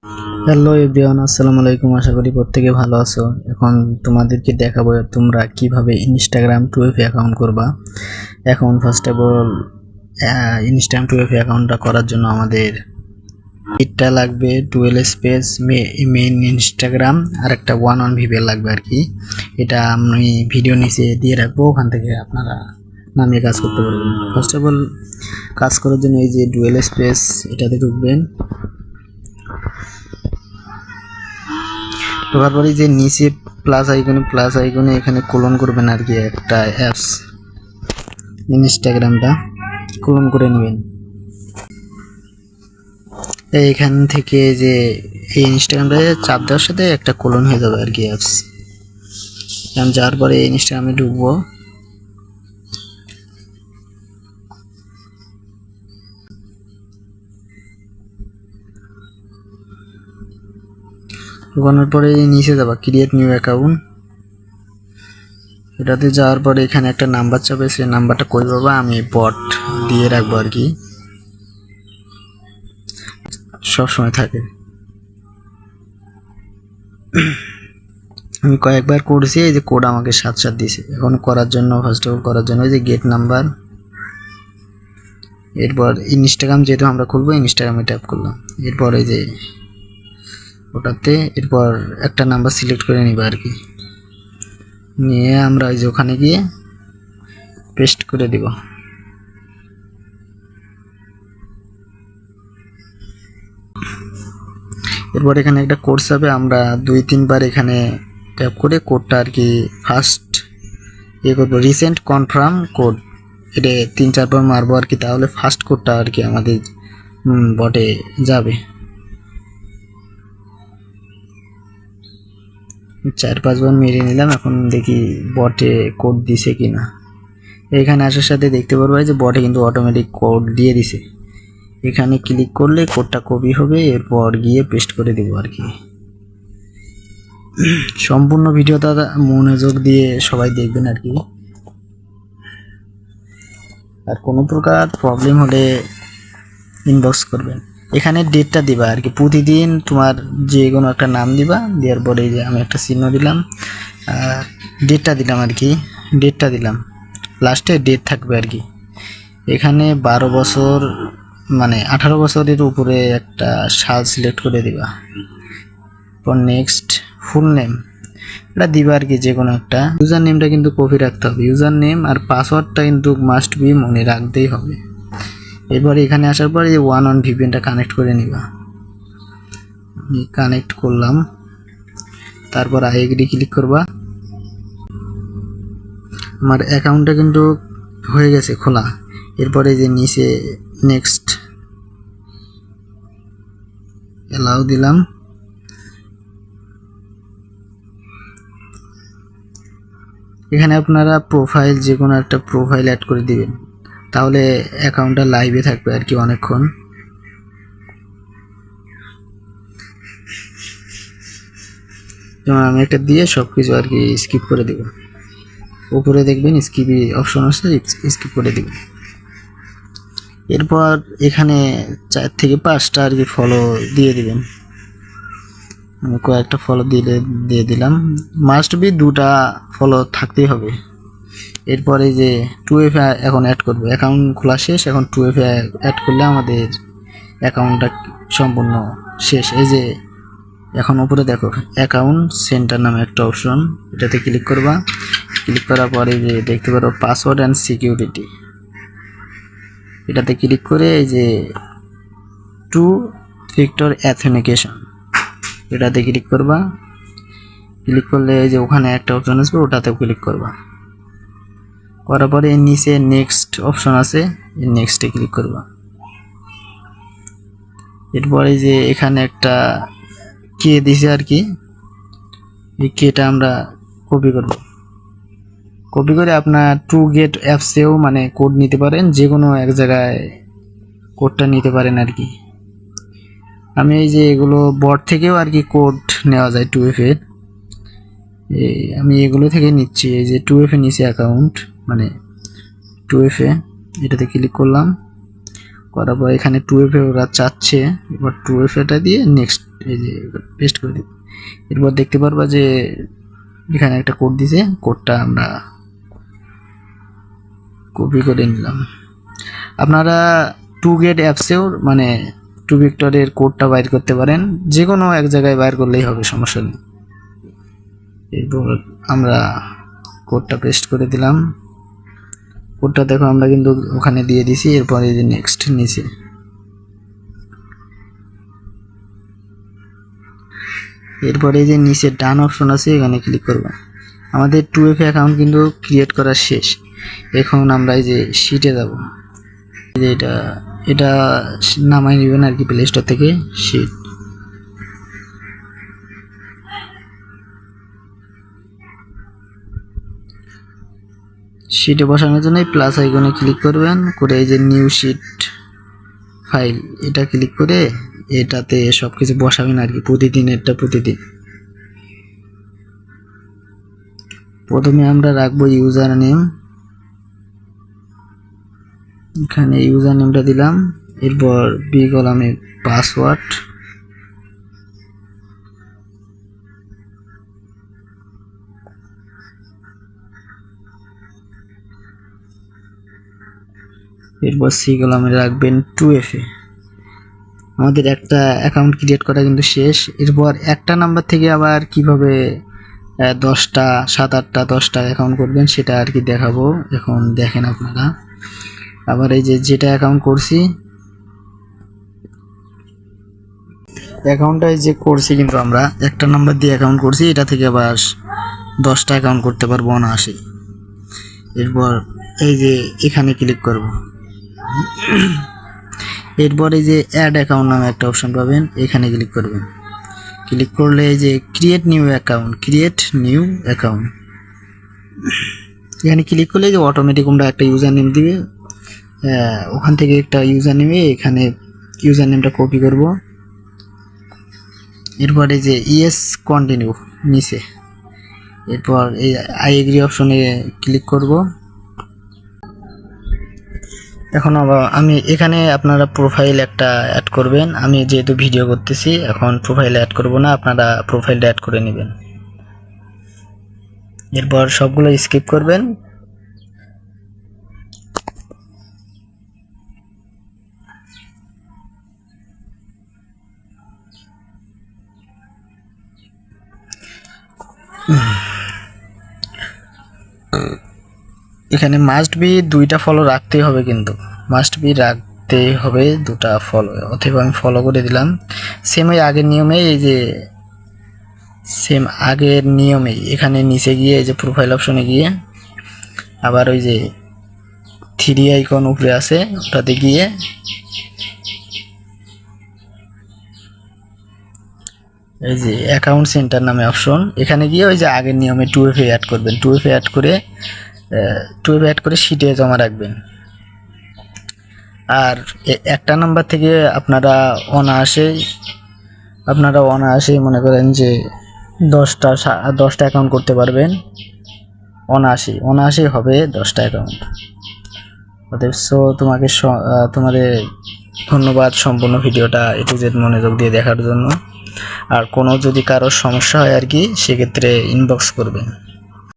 Hello everyone, আসসালামু আলাইকুম। আশা করি প্রত্যেকে ভালো আছো। এখন তোমাদেরকে দেখাবো তোমরা কিভাবে ইনস্টাগ্রাম 2FA অ্যাকাউন্ট করবা। এখন first of all Instagram 2FA অ্যাকাউন্টটা করার জন্য আমাদের এটা লাগবে 12 স্পেস মেইন ইনস্টাগ্রাম আর একটা 1 ভিপিএন লাগবে আর কি। এটা আমি ভিডিও নিচে দিয়ে রাখবো, ওখান থেকে আপনারা নামিয়ে কাজ করতে পারবেন। ফার্স্ট অফ অল কাজ করার জন্য এই যে 12 স্পেস এটাতে ঢুকবেন। ঢোকার পরে যে নিচে প্লাস আইকনে এখানে কোলন করবেন আর কি, একটা অ্যাপস ইনস্টাগ্রামটা কোলন করে নেবেন। এইখান থেকে যে এই ইনস্টাগ্রামটা চাপ দেওয়ার সাথে একটা কোলন হয়ে যাবে আর কি অ্যাপস। আমি যাওয়ার পরে ইনস্টাগ্রামে ঢুকবো। ঢুকানোর পরে নিচে যাবা ক্রিয়েট নিউ অ্যাকাউন্ট, এটাতে যাওয়ার পরে এখানে একটা নাম্বার চাবে, সেই নাম্বারটা কই পাবা, আমি বট দিয়ে রাখবো আর কি, সবসময় থাকে। আমি কয়েকবার করছি, এই যে কোড আমাকে 7 দিয়েছে। এখন করার জন্য ফার্স্ট অফ অল করার জন্য এই যে গেট নাম্বার, এরপর ইনস্টাগ্রাম যেহেতু আমরা খুলবো ইনস্টাগ্রামে ট্যাপ করলাম, এরপর এই যে ওটাতে এরপর একটা নাম্বার সিলেক্ট করে নিবা আর কি, নিয়ে আমরা এই যে ওখানে গিয়ে পেস্ট করে দিব। এরপর এখানে একটা কোড যাবে, আমরা 2-3 বার এখানে ট্যাপ করে কোডটা আর কি ফার্স্ট করবো, রিসেন্ট কনফার্ম কোড, এটা 3-4 বার মারবো আর কি, তাহলে ফার্স্ট কোডটা আর কি আমাদের বটে যাবে। 4-5 বার মেরে নিলাম। এখন দেখি বটে কোড দিছে কিনা। এখানে আসার সাথে দেখতে পারবো যে বটে কিন্তু অটোমেটিক কোড দিয়ে দিছে। এখানে ক্লিক করলে কোডটা কপি হবে, এরপর গিয়ে পেস্ট করে দেবো আর কি। সম্পূর্ণ ভিডিওটা মনোযোগ দিয়ে সবাই দেখবেন আর কি। আর কোনো প্রকার প্রবলেম হলে ইনবক্স করবেন। এখানে ডেটটা দিবা আর কি, প্রতিদিন তোমার যে কোনো একটা নাম দিবা, দেওয়ার পরে যে আমি একটা চিহ্ন দিলাম আর ডেটটা দিলাম আর কি, ডেটটা দিলাম, লাস্টে ডেট থাকবে আর কি। এখানে 12 বছর মানে 18 বছরের উপরে একটা সাল সিলেক্ট করে দিবা। পর নেক্সট ফুল নেম এটা দিবা আর কি, যে কোনো একটা। ইউজার নেমটা কিন্তু কপি রাখতে হবে, ইউজার নেম আর পাসওয়ার্ডটা কিন্তু মাস্ট বি মনে রাখতেই হবে। এরপর এখানে আসার পর এই 1 ভিপিএনটা কানেক্ট করে নিবা। আমি কানেক্ট করলাম, তারপর আই এগ্রি ক্লিক করবা। আমার অ্যাকাউন্টটা কিন্তু হয়ে গেছে খোলা। এরপরে যে নিচে নেক্সট অ্যালাউ দিলাম। এখানে আপনারা প্রোফাইল যে কোনো একটা প্রোফাইল অ্যাড করে দিবেন, তাহলে অ্যাকাউন্টটা লাইভে থাকবে আর কি অনেকক্ষণ। যেমন আমি একটা দিয়ে সব কিছু আর কি স্কিপ করে দেব। উপরে দেখবেন স্কিপ অপশন আছে, স্কিপ করে দেবেন। এরপর এখানে 4 থেকে 5টা আর কি ফলো দিয়ে দিবেন। আমি কয়েকটা ফলো দিয়ে দিলাম, মাস্ট বি 2টা ফলো থাকতেই হবে। এরপরে যে 2FA এখন অ্যাড করবো, অ্যাকাউন্ট খোলা শেষ, এখন 2FA অ্যাড করলে আমাদের অ্যাকাউন্টটা সম্পূর্ণ শেষ। এই যে এখন উপরে দেখো অ্যাকাউন্ট সেন্টার নামে একটা অপশন, এটাতে ক্লিক করবা। ক্লিক করার পরে যে দেখতে পারো পাসওয়ার্ড অ্যান্ড সিকিউরিটি, এটাতে ক্লিক করে এই যে 2 ফ্যাক্টর অথেন্টিকেশন এটাতে ক্লিক করবা। ক্লিক করলে এই যে ওখানে একটা অপশন আসবে, ওটাতেও ক্লিক করবা। করার পরে এর নিচে নেক্সট অপশন আছে, এই নেক্সটে ক্লিক করবা। এরপরে যে এখানে একটা কে দিছে আর কি, এই কেটা আমরা কপি করব। কপি করে আপনার টু গেট অ্যাপসেও মানে কোড নিতে পারেন, যে কোনো এক জায়গায় কোডটা নিতে পারেন আর কি। আমি এই যে এগুলো বট থেকেও আর কি কোড নেওয়া যায় 2FA এর, আমি এগুলো থেকে নিচ্ছি। এই যে 2FA নিচে অ্যাকাউন্ট মানে 2FA, এটাতে ক্লিক করলাম। করার পর এখানে 2FA ওরা চাচ্ছে, এবার 2FAটা দিয়ে নেক্সট এই যে পেস্ট করে দিব। এরপর দেখতে পারবা যে এখানে একটা কোড দিছে, কোডটা আমরা কপি করে নিলাম। আপনারা 2GATE অ্যাপসেও মানে 2Vector-এর কোডটা বাইর করতে পারেন, যে কোনো এক জায়গায় বাইর করলেই হবে, সমস্যা নেই। এরপর আমরা কোডটা পেস্ট করে দিলাম। কোডটা দেখো আমরা কিন্তু ওখানে দিয়ে দিছি। এরপর এই যে নেক্সট নিচে এরপরে এই যে নিচে ডান অপশন আছে, এখানে ক্লিক করব। আমাদের 2FA অ্যাকাউন্ট কিন্তু ক্রিয়েট করা শেষ। এখন আমরা এই যে শিটে যাব, এই যে এটা নামাই নেবেন আর কি প্লে স্টোর থেকে, শিট। শিটে বসানোর জন্য এই প্লাস আইকনে ক্লিক করবেন, করে এই যে নিউ শিট ফাইল এটা ক্লিক করে এটাতে সব কিছু বসাবেন আর কি, প্রতিদিনেরটা প্রতিদিন। প্রথমে আমরা রাখবো ইউজার নেম, এখানে ইউজার নেমটা দিলাম। এরপর বি কলামে পাসওয়ার্ড, এরপর সি কলামে রাখবেন 2FA। আমাদের একটা অ্যাকাউন্ট ক্রিয়েট করা কিন্তু শেষ। এরপর একটা নাম্বার থেকে আবার কিভাবে 10টা 7-8টা 10টা অ্যাকাউন্ট করবেন সেটা আর কি দেখাবো। এখন দেখেন আপনারা, আবার এই যে যেটা অ্যাকাউন্ট করছি, অ্যাকাউন্টটা যে করছি কিন্তু আমরা একটা নাম্বার দিয়ে অ্যাকাউন্ট করছি, এটা থেকে আবার 10টা অ্যাকাউন্ট করতে পারবো অনায়াসে। এরপর এই যে এখানে ক্লিক করব। এরপর এই যে অ্যাড অ্যাকাউন্ট নামে একটা অপশন পাবেন, এখানে ক্লিক করবেন। ক্লিক করলে এই যে ক্রিয়েট নিউ অ্যাকাউন্ট, এখানে ক্লিক করলে যে অটোমেটিক আমরা একটা ইউজার নেম দিবে, ওখান থেকে একটা ইউজার নেমে এখানে ইউজার নেমটা কপি করব। এরপর এই যে ইয়েস কন্টিনিউ নিচে, এরপর এই আই এগ্রি অপশনে ক্লিক করব। এখন আমি এখানে আপনারা প্রোফাইল একটা অ্যাড করবেন। আমি যেহেতু ভিডিও করতেছি এখন প্রোফাইল অ্যাড করব না, আপনারা প্রোফাইলটা অ্যাড করে নেবেন। এরপর সবগুলো স্কিপ করবেন। এখানে মাস্ট বি 2টা ফলো রাখতেই হবে, কিন্তু মাস্ট বি রাখতেই হবে 2টা ফলো। অথবা আমি ফলো করে দিলাম। সেম ওই আগের নিয়মে, এই যে সেম আগের নিয়মেই এখানে নিচে গিয়ে এই যে প্রোফাইল অপশনে গিয়ে আবার ওই যে 3 আইকন উপরে আছে ওটাতে গিয়ে এই যে অ্যাকাউন্ট সেন্টার নামে অপশন, এখানে গিয়ে ওই যে আগের নিয়মে 2FA অ্যাড করবেন। 2FA অ্যাড করে শিটে জমা রাখবেন। আর একটা নাম্বার থেকে আপনারা অনায়াসে মনে করেন যে 10টা অ্যাকাউন্ট করতে পারবেন। অনায়াসে হবে 10টা অ্যাকাউন্ট। অতএব তোমাদের ধন্যবাদ সম্পূর্ণ ভিডিওটা A to Z মনোযোগ দিয়ে দেখার জন্য। আর কোনো যদি কারোর সমস্যা হয় আর কি, সেক্ষেত্রে ইনবক্স করবেন।